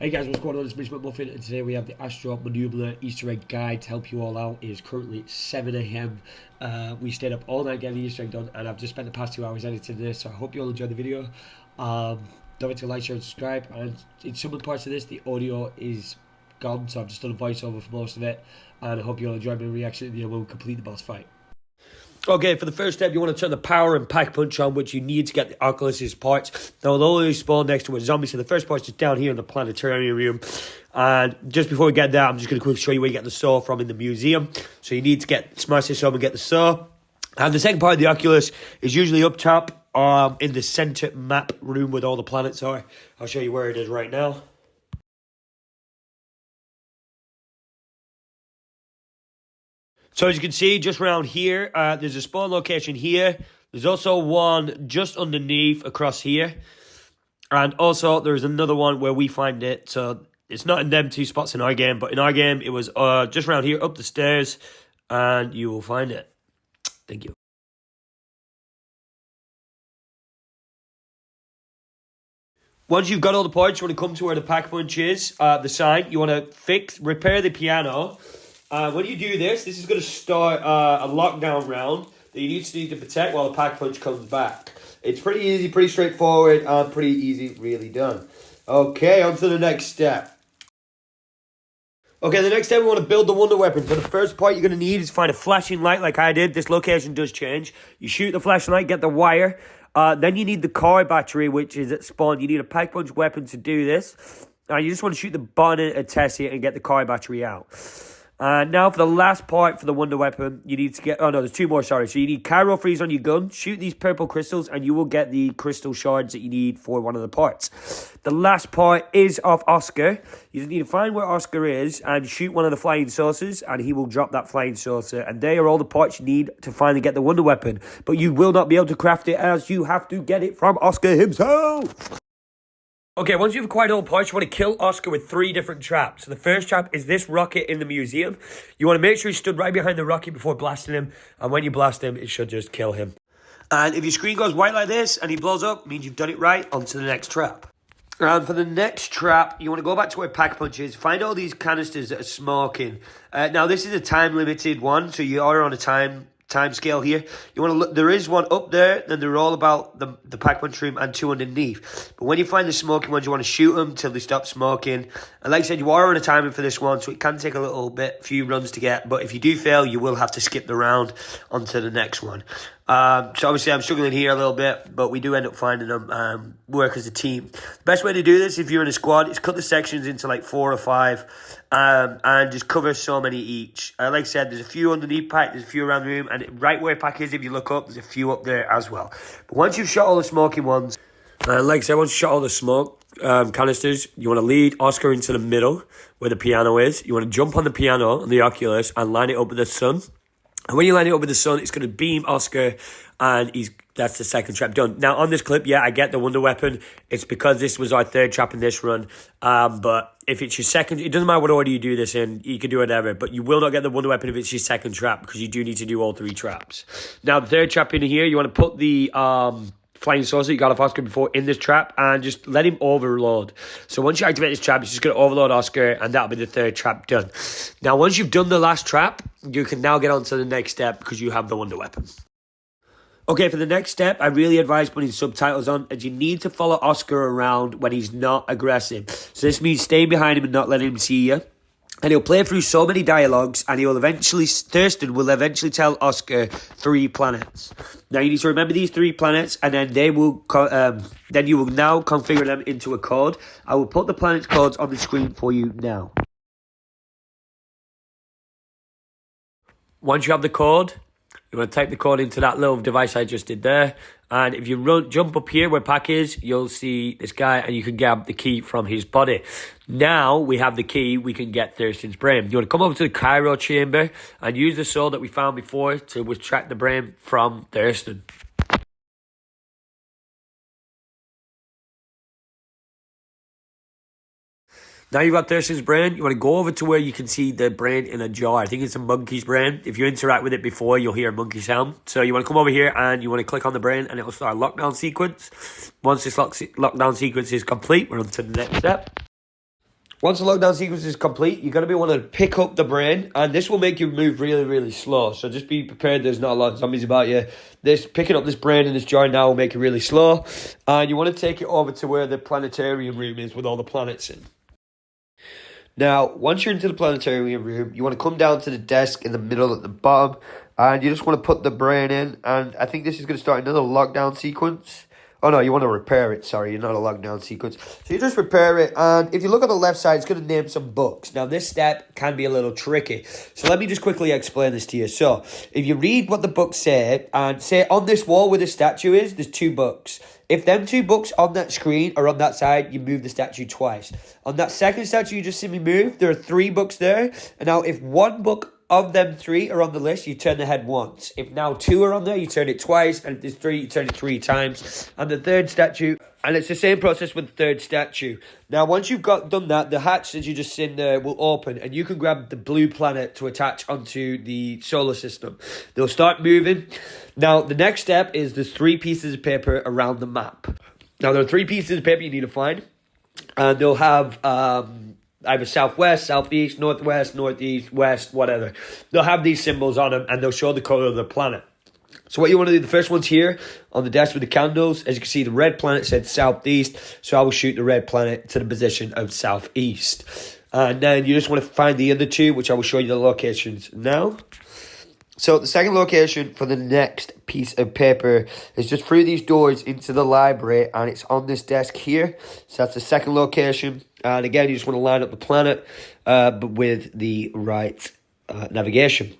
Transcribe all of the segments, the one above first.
Hey guys, what's going on? It's Mitch McMuffin, and today we have the Astra Maneuver Easter egg guide to help you all out. It is currently 7 AM. We stayed up all night getting the Easter egg done, and I've just spent the past 2 hours editing this, so I hope you all enjoyed the video. Don't forget to like, share, and subscribe. And in some of the parts of this, the audio is gone, so I've just done a voiceover for most of it, and I hope you all enjoy my reaction to the end when we complete the boss fight. Okay, for the first step, you want to turn the power and pack punch on, which you need to get the Oculus's parts. Now, they'll always spawn next to a zombie, so the first part's just down here in the planetarium room. And just before we get there, I'm just going to quickly show you where you get the saw from in the museum. So you need to smash this up and get the saw. And the second part of the Oculus is usually up top in the center map room where all the planets are. I'll show you where it is right now. So as you can see, just around here, there's a spawn location here. There's also one just underneath across here. And also, there's another one where we find it. So it's not in them two spots in our game, but in our game, it was just around here, up the stairs, and you will find it. Thank you. Once you've got all the parts, you want to come to where the pack punch is, the sign. You want to repair the piano. When you do this, this is going to start a lockdown round that you need to protect while the pack punch comes back. It's pretty easy, pretty straightforward, and pretty easy, really done. Okay, on to the next step. Okay, the next step, we want to build the wonder weapon. So the first part you're going to need is find a flashing light like I did. This location does change. You shoot the flashing light, get the wire. Then you need the car battery, which is at spawn. You need a pack punch weapon to do this. You just want to shoot the bonnet and test it and get the car battery out. Now for the last part for the wonder weapon, you need to get... Oh, no, there's two more, sorry. So you need Cairo freeze on your gun, shoot these purple crystals, and you will get the crystal shards that you need for one of the parts. The last part is of Oscar. You just need to find where Oscar is and shoot one of the flying saucers, and he will drop that flying saucer. And they are all the parts you need to finally get the wonder weapon. But you will not be able to craft it as you have to get it from Oscar himself. Okay, once you've acquired all the parts, you want to kill Oscar with 3 different traps. So the first trap is this rocket in the museum. You want to make sure you stood right behind the rocket before blasting him. And when you blast him, it should just kill him. And if your screen goes white like this and he blows up, it means you've done it right. On to the next trap. And for the next trap, you want to go back to where pack punch is. Find all these canisters that are smoking. Now, this is a time-limited one, so you are on a time scale here. You want to look, there is one up there, then they're all about the pack punch room and 2 underneath. But when you find the smoking ones, you want to shoot them till they stop smoking. And like I said, you are on a timer for this one, so it can take a few runs to get. But if you do fail, you will have to skip the round onto the next one. So obviously I'm struggling here a little bit, but we do end up finding them, work as a team. The best way to do this, if you're in a squad, is cut the sections into like 4 or 5, and just cover so many each. Like I said, there's a few underneath pack, there's a few around the room, and right where pack is, if you look up, there's a few up there as well. But once you've shot all the smoking ones, like I said, once you shot all the smoke canisters, you want to lead Oscar into the middle where the piano is. You want to jump on the piano on the Oculus and line it up with the sun. And when you line it up with the sun, it's going to beam Oscar, and that's the second trap done. Now, on this clip, yeah, I get the wonder weapon. It's because this was our 3rd trap in this run. But if it's your second, it doesn't matter what order you do this in. You can do whatever. But you will not get the wonder weapon if it's your second trap, because you do need to do all 3 traps. Now, the 3rd trap in here, you want to put the flying saucer you got off Oscar before in this trap and just let him overload. So once you activate this trap, it's just going to overload Oscar, and that'll be the 3rd trap done. Now, once you've done the last trap, you can now get on to the next step because you have the wonder weapon. Okay, for the next step, I really advise putting subtitles on, as you need to follow Oscar around when he's not aggressive. So this means staying behind him and not letting him see you. And he'll play through so many dialogues, and Thurston will eventually tell Oscar 3 planets. Now you need to remember these 3 planets, and then then you will now configure them into a code. I will put the planets codes on the screen for you now. Once you have the code, you want to type the code into that little device I just did there. And if you jump up here where Pack is, you'll see this guy, and you can grab the key from his body. Now we have the key, we can get Thurston's brain. You want to come over to the Cairo chamber and use the soul that we found before to extract the brain from Thurston. Now you've got Thurston's brain, you want to go over to where you can see the brain in a jar. I think it's a monkey's brain. If you interact with it before, you'll hear a monkey sound. So you want to come over here and you want to click on the brain, and it will start a lockdown sequence. Once this lockdown sequence is complete, we're on to the next step. Once the lockdown sequence is complete, you're going to be wanting to pick up the brain, and this will make you move really, really slow. So just be prepared. There's not a lot of zombies about you. Picking up this brain in this jar now will make it really slow. And you want to take it over to where the planetarium room is with all the planets in. Now, once you're into the planetarium room, you want to come down to the desk in the middle at the bottom, and you just want to put the brain in. And I think this is going to start another lockdown sequence. Oh, no, you want to repair it. Sorry, not a lockdown sequence. So you just repair it. And if you look on the left side, it's going to name some books. Now, this step can be a little tricky. So let me just quickly explain this to you. So if you read what the books say, and say on this wall where the statue is, there's 2 books. If them 2 books on that screen are on that side, you move the statue twice. On that second statue you just see me move, there are 3 books there. And now if 1 book of them 3 are on the list, you turn the head once. If now 2 are on there, you turn it twice. And if there's 3, you turn it 3 times. And the third statue, and it's the same process with the third statue. Now, once you've done that, the hatch that you just seen there will open, and you can grab the blue planet to attach onto the solar system. They'll start moving. Now, the next step is there's 3 pieces of paper around the map. Now, there are 3 pieces of paper you need to find. And they'll have either southwest, southeast, northwest, northeast, west, whatever. They'll have these symbols on them, and they'll show the color of the planet. So what you want to do, the first one's here on the desk with the candles. As you can see, the red planet said southeast, so I will shoot the red planet to the position of southeast. And then you just want to find the other 2, which I will show you the locations now. So the second location for the next piece of paper is just through these doors into the library, and it's on this desk here. So that's the second location. And again, you just want to line up the planet, but with the right navigation.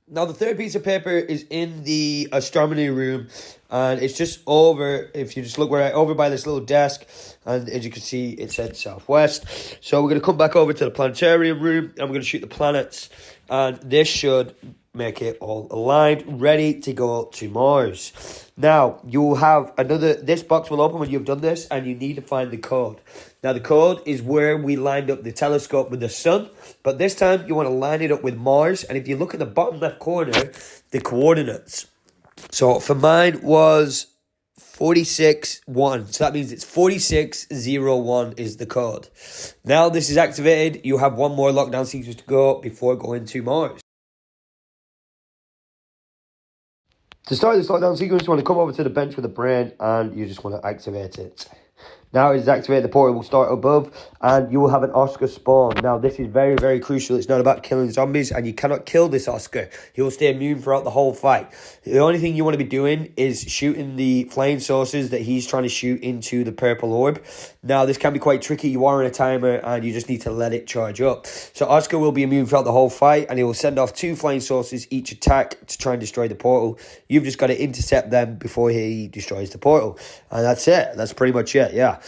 Now, the third piece of paper is in the astronomy room, and it's just over, if you just look over by this little desk, and as you can see, it said southwest. So we're going to come back over to the planetarium room, and we're going to shoot the planets, and this should make it all aligned, ready to go to Mars. Now, you'll have this box will open when you've done this, and you need to find the code. Now, the code is where we lined up the telescope with the sun, but this time you want to line it up with Mars, and if you look at the bottom left corner, the coordinates. So for mine was 46-1, so that means it's 4601 is the code. Now this is activated, you have 1 more lockdown sequence to go before going to Mars. To start this lockdown sequence, you want to come over to the bench with the brain, and you just want to activate it. Now it's activated, the portal will start above, and you will have an Oscar spawn. Now this is very, very crucial. It's not about killing zombies, and you cannot kill this Oscar. He will stay immune throughout the whole fight. The only thing you want to be doing is shooting the flame sources that he's trying to shoot into the purple orb. Now this can be quite tricky. You are on a timer, and you just need to let it charge up. So Oscar will be immune throughout the whole fight, and he will send off 2 flame sources each attack to try and destroy the portal. You've just got to intercept them before he destroys the portal. And that's it. That's pretty much it, yeah.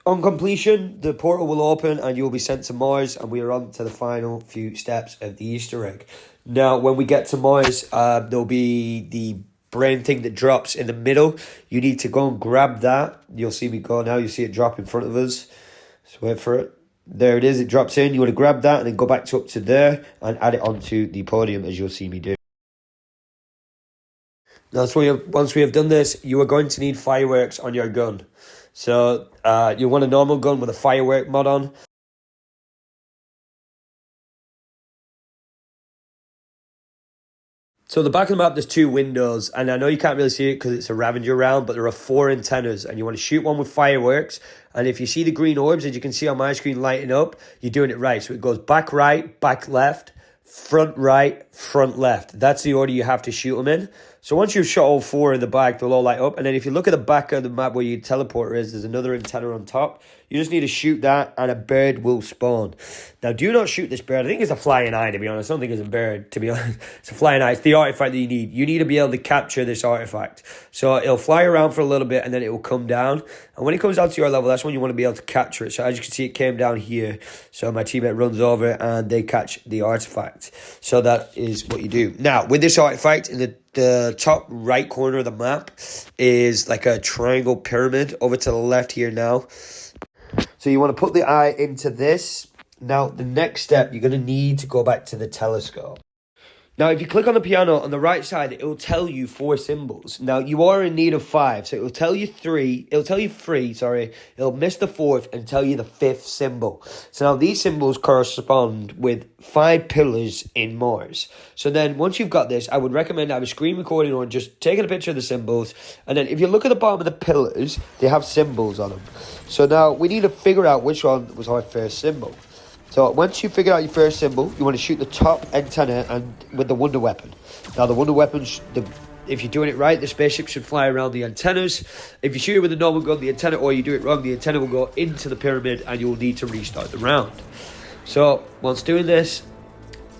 On completion, the portal will open and you will be sent to Mars, and we are on to the final few steps of the Easter egg. Now, when we get to Mars, there'll be the brain thing that drops in the middle. You need to go and grab that. You'll see me go now. You see it drop in front of us. Just wait for it. There it is. It drops in. You want to grab that and then go back to up to there and add it onto the podium, as you'll see me do. Now, once we have done this, you are going to need fireworks on your gun. So you want a normal gun with a firework mod on. So the back of the map, there's 2 windows, and I know you can't really see it because it's a Ravager round, but there are 4 antennas, and you want to shoot one with fireworks. And if you see the green orbs, as you can see on my screen lighting up, you're doing it right. So it goes back right, back left, front right, front left. That's the order you have to shoot them in. So once you've shot all 4 in the back, they'll all light up. And then if you look at the back of the map where your teleporter is, there's another antenna on top. You just need to shoot that, and a bird will spawn. Now, do not shoot this bird. I think it's a flying eye, to be honest. I don't think it's a bird, to be honest. It's a flying eye. It's the artifact that you need. You need to be able to capture this artifact. So it'll fly around for a little bit, and then it will come down. And when it comes down to your level, that's when you want to be able to capture it. So as you can see, it came down here. So my teammate runs over, and they catch the artifact. So that is what you do. Now, with this artifact, in the top right corner of the map is like a triangle pyramid over to the left here now. So you want to put the eye into this. Now, the next step, you're going to need to go back to the telescope. Now, if you click on the piano on the right side, it will tell you 4 symbols. Now, you are in need of 5, so it will tell you 3. It'll tell you 3, sorry. It'll miss the 4th and tell you the 5th symbol. So now these symbols correspond with 5 pillars in Mars. So then once you've got this, I would recommend have a screen recording or just taking a picture of the symbols. And then if you look at the bottom of the pillars, they have symbols on them. So now we need to figure out which one was our first symbol. So once you figure out your first symbol, you want to shoot the top antenna and with the wonder weapon. Now the wonder weapon, if you're doing it right, the spaceship should fly around the antennas. If you shoot it with a normal gun, the antenna, or you do it wrong, the antenna will go into the pyramid and you'll need to restart the round. So once doing this,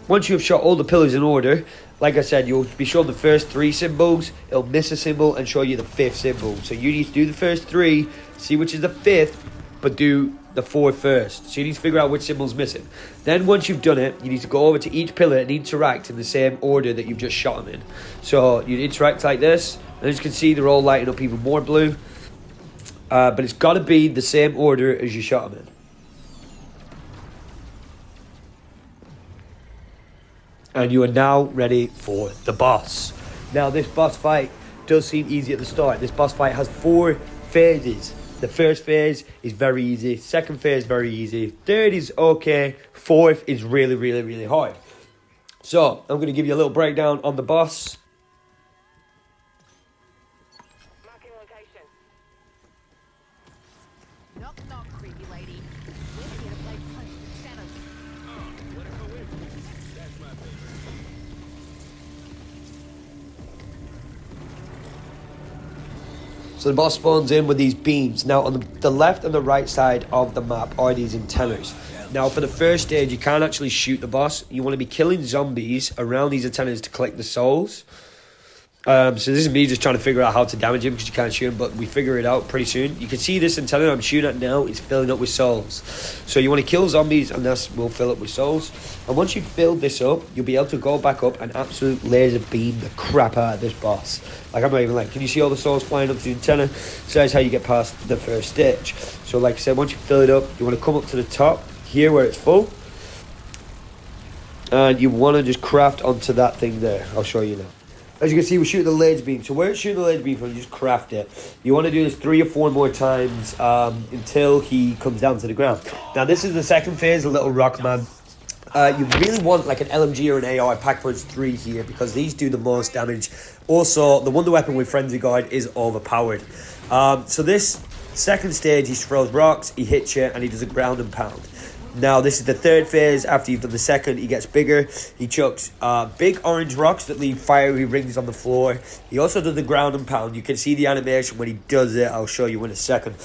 once you've shot all the pillars in order, like I said, you'll be shown the first 3 symbols. It'll miss a symbol and show you the 5th symbol. So you need to do the first 3, see which is the 5th, but do the 4th first. So you need to figure out which symbol's missing. Then once you've done it, you need to go over to each pillar and interact in the same order that you've just shot them in. So you interact like this, and as you can see, they're all lighting up even more blue. But it's got to be the same order as you shot them in. And you are now ready for the boss. Now this boss fight does seem easy at the start. This boss fight has 4 phases. The first phase is very easy. Second phase, very easy. Third is okay. 4th is really, really, really hard. So, I'm going to give you a little breakdown on the boss. Marking location. Knock, knock, creepy lady. We're here to play Punch the Shadows. Oh, what a coincidence. That's my favorite. So the boss spawns in with these beams. Now on the left and the right side of the map are these antennas. Now for the first stage, you can't actually shoot the boss. You want to be killing zombies around these antennas to collect the souls. So this is me just trying to figure out how to damage him because you can't shoot him, but we figure it out pretty soon. You can see this antenna I'm shooting at now is filling up with souls. So you want to kill zombies and this will fill up with souls. And once you've filled this up, you'll be able to go back up and absolute laser beam the crap out of this boss. Like I'm not even like, can you see all the souls flying up to the antenna? So that's how you get past the first stage. So like I said, once you fill it up, you want to come up to the top here where it's full. And you want to just craft onto that thing there. I'll show you now. As you can see, we're shooting the laser beam. So where it's shooting the laser beam from, you just craft it. You want to do this 3 or 4 more times until he comes down to the ground. Now this is the second phase, the little rock man. You really want like an LMG or an AR Pack-Punch 3 here because these do the most damage. Also, the wonder weapon with Frenzy Guard is overpowered. So this second stage, he throws rocks, he hits you, and he does a ground and pound. Now this is the third phase. After you've done the second, he gets bigger. He chucks big orange rocks that leave fiery rings on the floor. He also does the ground and pound. You can see the animation when he does it. I'll show you in a second.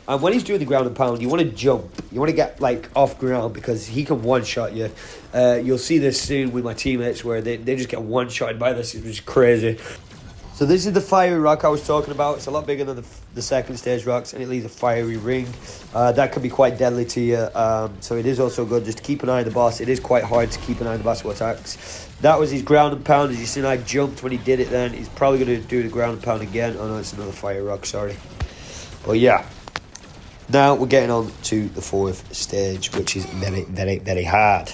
And when he's doing the ground and pound, you want to jump. You want to get like off ground because he can one-shot you. You'll see this soon with my teammates where they just get one-shotted by this. It's just crazy. So this is the fiery rock I was talking about. It's a lot bigger than the second stage rocks, and it leaves a fiery ring. That can be quite deadly to you. So it is also good just to keep an eye on the boss. It is quite hard to keep an eye on the boss who attacks. That was his ground and pound. As you see, I jumped when he did it then. He's probably going to do the ground and pound again. Oh no, it's another fire rock, sorry. But yeah. Now we're getting on to the 4th stage, which is very, very, very hard.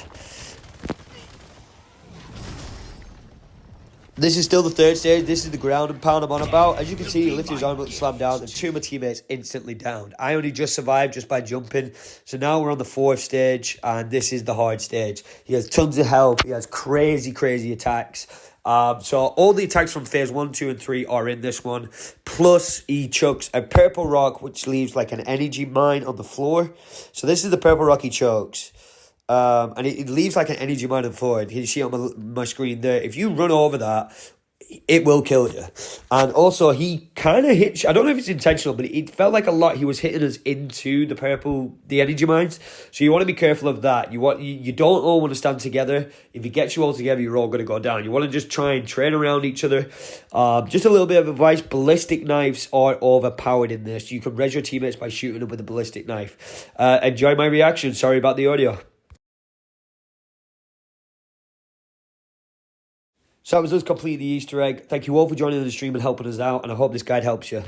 This is still the 3rd stage. This is the ground and pound I'm on about. As you can see, he lifted his arm up to slam down, and 2 of my teammates instantly downed. I only just survived just by jumping. So now we're on the 4th stage, and this is the hard stage. He has tons of health. He has crazy, crazy attacks. So all the attacks from phase 1, 2, and 3 are in this one. Plus, he chucks a purple rock, which leaves like an energy mine on the floor. So this is the purple rock he chucks. And it leaves like an energy mine on the floor. You can see on my screen there. If you run over that, it will kill you. And also, he kind of hits. I don't know if it's intentional, but it felt like a lot. He was hitting us into the energy mines. So you want to be careful of that. You don't all want to stand together. If he gets you all together, you're all going to go down. You want to just try and train around each other. Just a little bit of advice: ballistic knives are overpowered in this. You can res your teammates by shooting them with a ballistic knife. Enjoy my reaction. Sorry about the audio. So that was us completing the Easter egg. Thank you all for joining the stream and helping us out, and I hope this guide helps you.